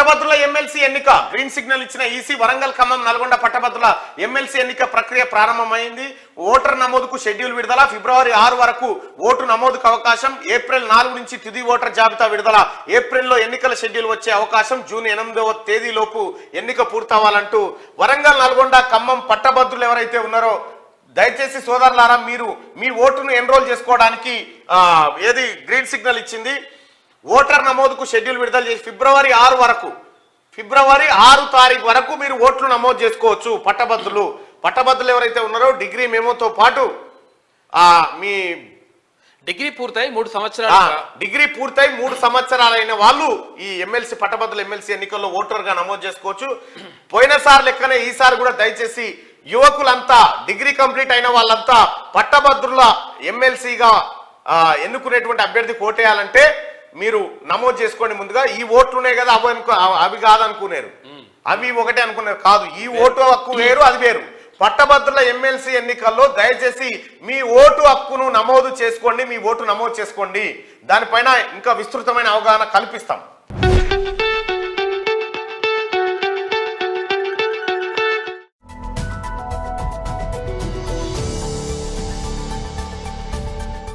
పట్టభద్రుల ఎమ్మెల్సీ ఎన్నిక green signal ఇచ్చిన ఈసీ వరంగల్ ఖమ్మం నల్గొండ పట్టభద్రుల ఎమ్మెల్సీ ఎన్నిక ప్రక్రియ ప్రారంభమైంది. ఓటర్ నమోదుకు షెడ్యూల్ విడుదల. ఫిబ్రవరి 6 వరకు ఓటు నమోదుకు అవకాశం. ఏప్రిల్ 4 నుంచి తుది ఓటర్ జాబితా విడుదల. ఏప్రిల్లో ఎన్నికల షెడ్యూల్ వచ్చే అవకాశం. జూన్ 8వ తేదీలోపు ఎన్నిక పూర్తవ్వాలంటూ వరంగల్ నల్గొండ ఖమ్మం పట్టభద్రులు ఎవరైతే ఉన్నారో దయచేసి సోదరులారా మీరు మీ ఓటును ఎన్రోల్ చేసుకోవడానికి ఏది గ్రీన్ సిగ్నల్ ఇచ్చింది. ఓటర్ నమోదుకు షెడ్యూల్ విడుదల చేసి ఫిబ్రవరి 6 తారీఖు వరకు మీరు ఓట్లు నమోదు చేసుకోవచ్చు. పట్టభద్రులు ఎవరైతే ఉన్నారో డిగ్రీ మెమోతో పాటు మీ డిగ్రీ పూర్తయి 3 సంవత్సరాలైన వాళ్ళు ఈ పట్టభద్రుల ఎమ్మెల్సీ ఎన్నికల్లో ఓటర్గా నమోదు చేసుకోవచ్చు. పోయినసారి లెక్కనే ఈసారి కూడా దయచేసి యువకులంతా డిగ్రీ కంప్లీట్ అయిన వాళ్ళంతా పట్టభద్రుల ఎమ్మెల్సీగా ఎన్నుకునేటువంటి అభ్యర్థికి ఓటేయాలంటే మీరు నమోదు చేసుకోండి. ముందుగా ఈ ఓట్లునే కదా అవి కాదనుకున్నారు, అవి ఒకటే అనుకున్నారు. కాదు, ఈ ఓటు హక్కు వేరు, అది వేరు. పట్టభద్రుల ఎమ్మెల్సీ ఎన్నికల్లో దయచేసి మీ ఓటు హక్కును నమోదు చేసుకోండి, మీ ఓటు నమోదు చేసుకోండి. దానిపైన ఇంకా విస్తృతమైన అవగాహన కల్పిస్తాం.